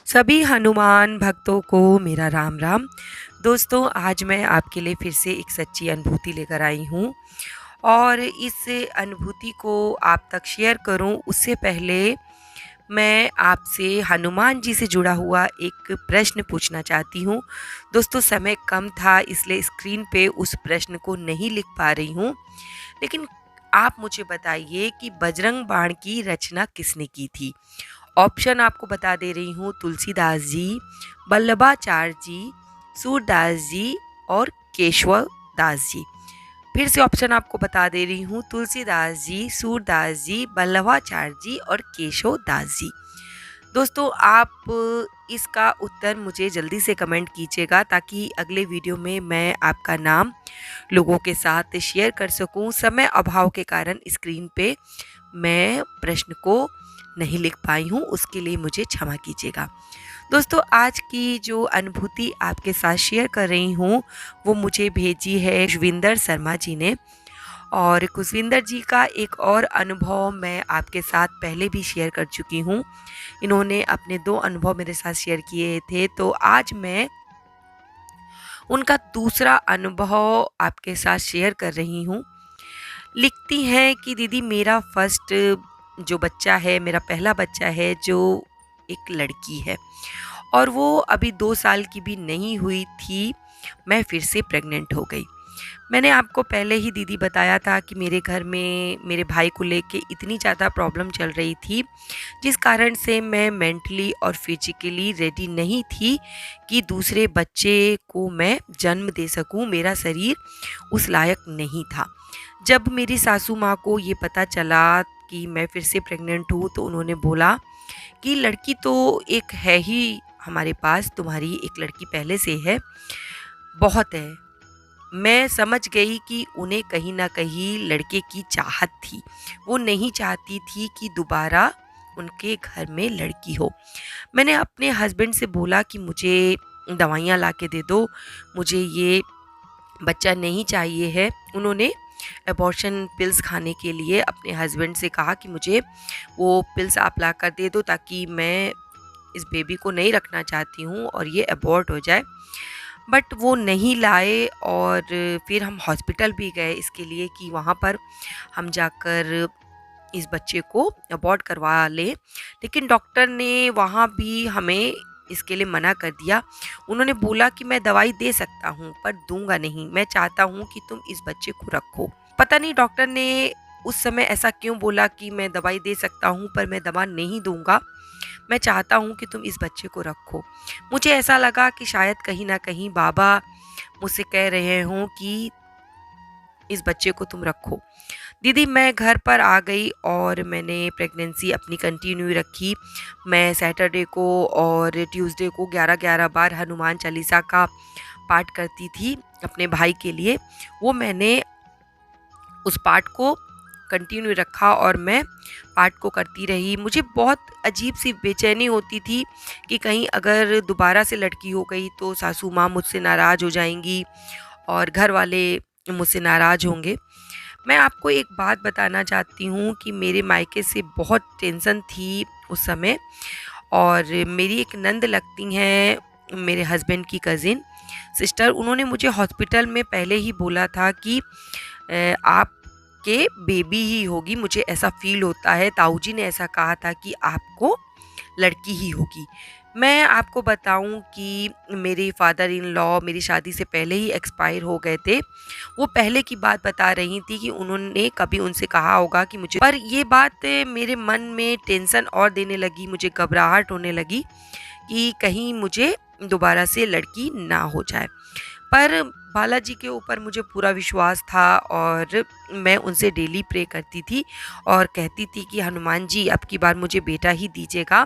सभी हनुमान भक्तों को मेरा राम राम। दोस्तों, आज मैं आपके लिए फिर से एक सच्ची अनुभूति लेकर आई हूँ और इस अनुभूति को आप तक शेयर करूँ उससे पहले मैं आपसे हनुमान जी से जुड़ा हुआ एक प्रश्न पूछना चाहती हूँ। दोस्तों, समय कम था इसलिए स्क्रीन पे उस प्रश्न को नहीं लिख पा रही हूँ, लेकिन आप मुझे बताइए कि बजरंग बाण की रचना किसने की थी। ऑप्शन आपको बता दे रही हूँ: तुलसीदास जी, बल्लभाचार्य जी, सूरदास जी और केशव दास जी। फिर से ऑप्शन आपको बता दे रही हूँ: तुलसीदास जी, सूरदास जी, बल्लभाचार्य जी और केशव दास जी। दोस्तों, आप इसका उत्तर मुझे जल्दी से कमेंट कीजिएगा ताकि अगले वीडियो में मैं आपका नाम लोगों के साथ शेयर कर सकूं। समय अभाव के कारण स्क्रीन पे मैं प्रश्न को नहीं लिख पाई हूँ, उसके लिए मुझे क्षमा कीजिएगा। दोस्तों, आज की जो अनुभूति आपके साथ शेयर कर रही हूँ वो मुझे भेजी है खुशविंदर शर्मा जी ने। और खुशविंदर जी का एक और अनुभव मैं आपके साथ पहले भी शेयर कर चुकी हूँ। इन्होंने अपने 2 अनुभव मेरे साथ शेयर किए थे, तो आज मैं उनका दूसरा अनुभव आपके साथ शेयर कर रही हूँ। लिखती हैं कि दीदी, मेरा फर्स्ट जो बच्चा है, मेरा पहला बच्चा है जो एक लड़की है और वो अभी 2 साल की भी नहीं हुई थी, मैं फिर से प्रेग्नेंट हो गई। मैंने आपको पहले ही दीदी बताया था कि मेरे घर में मेरे भाई को लेके इतनी ज़्यादा प्रॉब्लम चल रही थी, जिस कारण से मैं मेंटली और फिजिकली रेडी नहीं थी कि दूसरे बच्चे को मैं जन्म दे सकूं। मेरा शरीर उस लायक नहीं था। जब मेरी सासू माँ को ये पता चला कि मैं फिर से प्रेग्नेंट हूँ, तो उन्होंने बोला कि लड़की तो एक है ही हमारे पास, तुम्हारी एक लड़की पहले से है, बहुत है। मैं समझ गई कि उन्हें कहीं न कहीं लड़के की चाहत थी। वो नहीं चाहती थी कि दोबारा उनके घर में लड़की हो। मैंने अपने हस्बैंड से बोला कि मुझे दवाइयाँ ला के दे दो, मुझे ये बच्चा नहीं चाहिए है। उन्होंने अबॉर्शन पिल्स खाने के लिए अपने हस्बैंड से कहा कि मुझे वो पिल्स आप ला कर दे दो, ताकि मैं इस बेबी को नहीं रखना चाहती हूँ और ये अबॉर्ट हो जाए। बट वो नहीं लाए और फिर हम हॉस्पिटल भी गए इसके लिए कि वहाँ पर हम जाकर इस बच्चे को अबॉर्ट करवा लें, लेकिन डॉक्टर ने वहाँ भी हमें इसके लिए मना कर दिया। उन्होंने बोला कि मैं दवाई दे सकता हूँ पर दूंगा नहीं, मैं चाहता हूँ कि तुम इस बच्चे को रखो। पता नहीं डॉक्टर ने उस समय ऐसा क्यों बोला कि मैं दवाई दे सकता हूँ पर मैं दवा नहीं दूंगा, मैं चाहता हूँ कि तुम इस बच्चे को रखो। मुझे ऐसा लगा कि शायद कहीं ना कहीं बाबा मुझसे कह रहे हों कि इस बच्चे को तुम रखो। दीदी, मैं घर पर आ गई और मैंने प्रेगनेंसी अपनी कंटिन्यू रखी। मैं सैटरडे को और ट्यूसडे को 11-11 बार हनुमान चालीसा का पाठ करती थी अपने भाई के लिए। वो मैंने उस पाठ को कंटिन्यू रखा और मैं पाठ को करती रही। मुझे बहुत अजीब सी बेचैनी होती थी कि कहीं अगर दोबारा से लड़की हो गई तो सासू माँ मुझसे नाराज़ हो जाएंगी और घर वाले मुझसे नाराज़ होंगे। मैं आपको एक बात बताना चाहती हूँ कि मेरे मायके से बहुत टेंशन थी उस समय, और मेरी एक नंद लगती हैं, मेरे हस्बैंड की कज़िन सिस्टर, उन्होंने मुझे हॉस्पिटल में पहले ही बोला था कि आपके बेबी ही होगी, मुझे ऐसा फील होता है। ताऊ जी ने ऐसा कहा था कि आपको लड़की ही होगी। मैं आपको बताऊं कि मेरे फादर इन लॉ मेरी शादी से पहले ही एक्सपायर हो गए थे। वो पहले की बात बता रही थी कि उन्होंने कभी उनसे कहा होगा कि मुझे, पर ये बात मेरे मन में टेंशन और देने लगी, मुझे घबराहट होने लगी कि कहीं मुझे दोबारा से लड़की ना हो जाए। पर बालाजी के ऊपर मुझे पूरा विश्वास था और मैं उनसे डेली प्रे करती थी और कहती थी कि हनुमान जी, अब की बार मुझे बेटा ही दीजिएगा,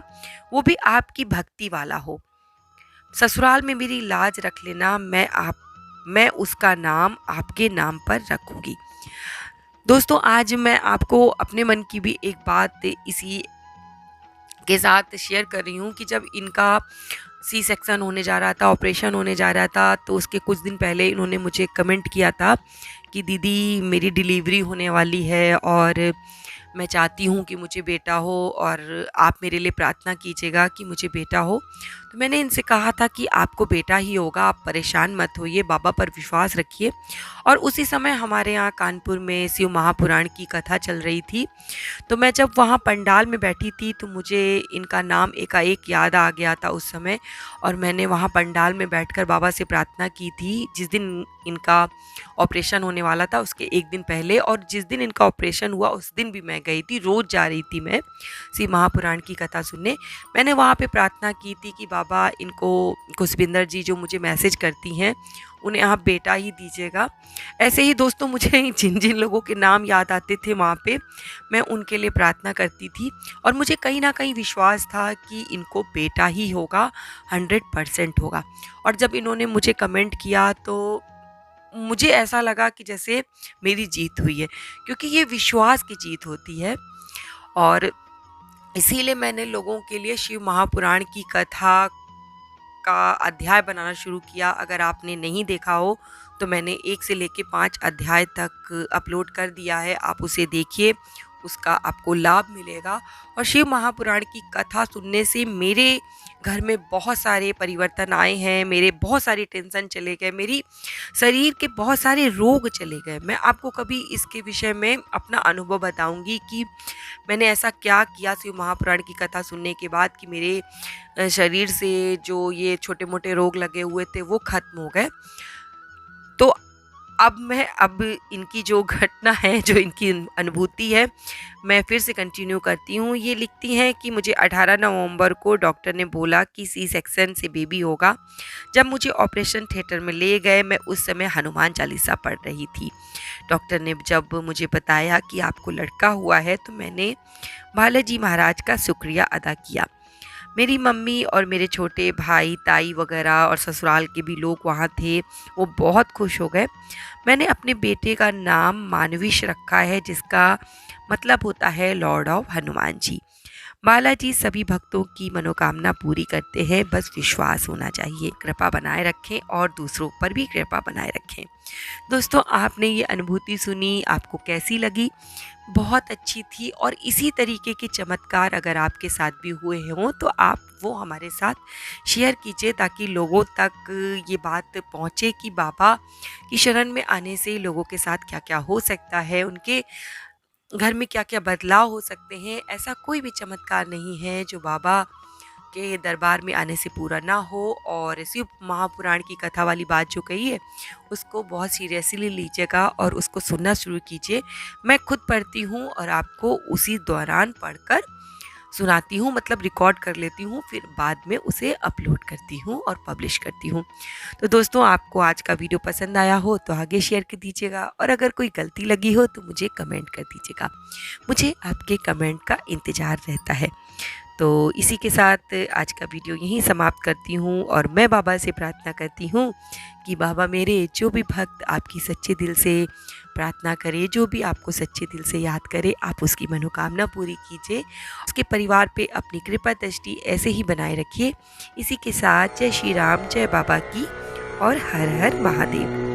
वो भी आपकी भक्ति वाला हो। ससुराल में मेरी लाज रख लेना, मैं उसका नाम आपके नाम पर रखूंगी। दोस्तों, आज मैं आपको अपने मन की भी एक बात इसी के साथ शेयर कर रही हूँ कि जब इनका सी सेक्शन होने जा रहा था, ऑपरेशन होने जा रहा था, तो उसके कुछ दिन पहले इन्होंने मुझे कमेंट किया था कि दीदी, मेरी डिलीवरी होने वाली है और मैं चाहती हूँ कि मुझे बेटा हो और आप मेरे लिए प्रार्थना कीजिएगा कि मुझे बेटा हो। तो मैंने इनसे कहा था कि आपको बेटा ही होगा, आप परेशान मत होइए, बाबा पर विश्वास रखिए। और उसी समय हमारे यहाँ कानपुर में शिव महापुराण की कथा चल रही थी। तो मैं जब वहाँ पंडाल में बैठी थी तो मुझे इनका नाम एकाएक याद आ गया था उस समय, और मैंने वहाँ पंडाल में बैठकर बाबा से प्रार्थना की थी जिस दिन इनका ऑपरेशन होने वाला था उसके एक दिन पहले। और जिस दिन इनका ऑपरेशन हुआ उस दिन भी मैं गई थी, रोज़ जा रही थी मैं शिव महापुराण की कथा सुनने। मैंने वहाँ पे प्रार्थना की थी कि बाबा इनको, खुशबिंदर जी जो मुझे मैसेज करती हैं, उन्हें आप बेटा ही दीजिएगा। ऐसे ही दोस्तों मुझे जिन जिन लोगों के नाम याद आते थे वहाँ पे मैं उनके लिए प्रार्थना करती थी, और मुझे कहीं ना कहीं विश्वास था कि इनको बेटा ही होगा, 100% होगा। और जब इन्होंने मुझे कमेंट किया तो मुझे ऐसा लगा कि जैसे मेरी जीत हुई है, क्योंकि ये विश्वास की जीत होती है। और इसीलिए मैंने लोगों के लिए शिव महापुराण की कथा का अध्याय बनाना शुरू किया। अगर आपने नहीं देखा हो तो मैंने 1 से लेके 5 अध्याय तक अपलोड कर दिया है, आप उसे देखिए, उसका आपको लाभ मिलेगा। और शिव महापुराण की कथा सुनने से मेरे घर में बहुत सारे परिवर्तन आए हैं, मेरे बहुत सारी टेंशन चले गए, मेरी शरीर के बहुत सारे रोग चले गए। मैं आपको कभी इसके विषय में अपना अनुभव बताऊंगी कि मैंने ऐसा क्या किया शिव महापुराण की कथा सुनने के बाद कि मेरे शरीर से जो ये छोटे मोटे रोग लगे हुए थे वो खत्म हो गए। तो अब इनकी जो घटना है, जो इनकी अनुभूति है, मैं फिर से कंटिन्यू करती हूँ। ये लिखती हैं कि मुझे 18 नवंबर को डॉक्टर ने बोला कि सी सेक्शन से बेबी होगा। जब मुझे ऑपरेशन थिएटर में ले गए मैं उस समय हनुमान चालीसा पढ़ रही थी। डॉक्टर ने जब मुझे बताया कि आपको लड़का हुआ है तो मैंने बालाजी महाराज का शुक्रिया अदा किया। मेरी मम्मी और मेरे छोटे भाई, ताई वगैरह और ससुराल के भी लोग वहाँ थे, वो बहुत खुश हो गए। मैंने अपने बेटे का नाम मानविश रखा है, जिसका मतलब होता है लॉर्ड ऑफ हनुमान जी। बालाजी सभी भक्तों की मनोकामना पूरी करते हैं, बस विश्वास होना चाहिए। कृपा बनाए रखें और दूसरों पर भी कृपा बनाए रखें। दोस्तों, आपने ये अनुभूति सुनी, आपको कैसी लगी? बहुत अच्छी थी। और इसी तरीके के चमत्कार अगर आपके साथ भी हुए हों तो आप वो हमारे साथ शेयर कीजिए, ताकि लोगों तक ये बात पहुँचे कि बाबा की शरण में आने से लोगों के साथ क्या क्या हो सकता है, उनके घर में क्या क्या बदलाव हो सकते हैं। ऐसा कोई भी चमत्कार नहीं है जो बाबा के दरबार में आने से पूरा ना हो। और शिव महापुराण की कथा वाली बात जो कही है उसको बहुत सीरियसली लीजिएगा और उसको सुनना शुरू कीजिए। मैं खुद पढ़ती हूँ और आपको उसी दौरान पढ़कर सुनाती हूँ, मतलब रिकॉर्ड कर लेती हूँ, फिर बाद में उसे अपलोड करती हूँ और पब्लिश करती हूँ। तो दोस्तों, आपको आज का वीडियो पसंद आया हो तो आगे शेयर कर दीजिएगा, और अगर कोई गलती लगी हो तो मुझे कमेंट कर दीजिएगा। मुझे आपके कमेंट का इंतज़ार रहता है। तो इसी के साथ आज का वीडियो यहीं समाप्त करती हूँ, और मैं बाबा से प्रार्थना करती हूँ कि बाबा मेरे जो भी भक्त आपकी सच्चे दिल से प्रार्थना करे, जो भी आपको सच्चे दिल से याद करे, आप उसकी मनोकामना पूरी कीजिए, उसके परिवार पे अपनी कृपा दृष्टि ऐसे ही बनाए रखिए। इसी के साथ जय श्री राम, जय बाबा की, और हर हर महादेव।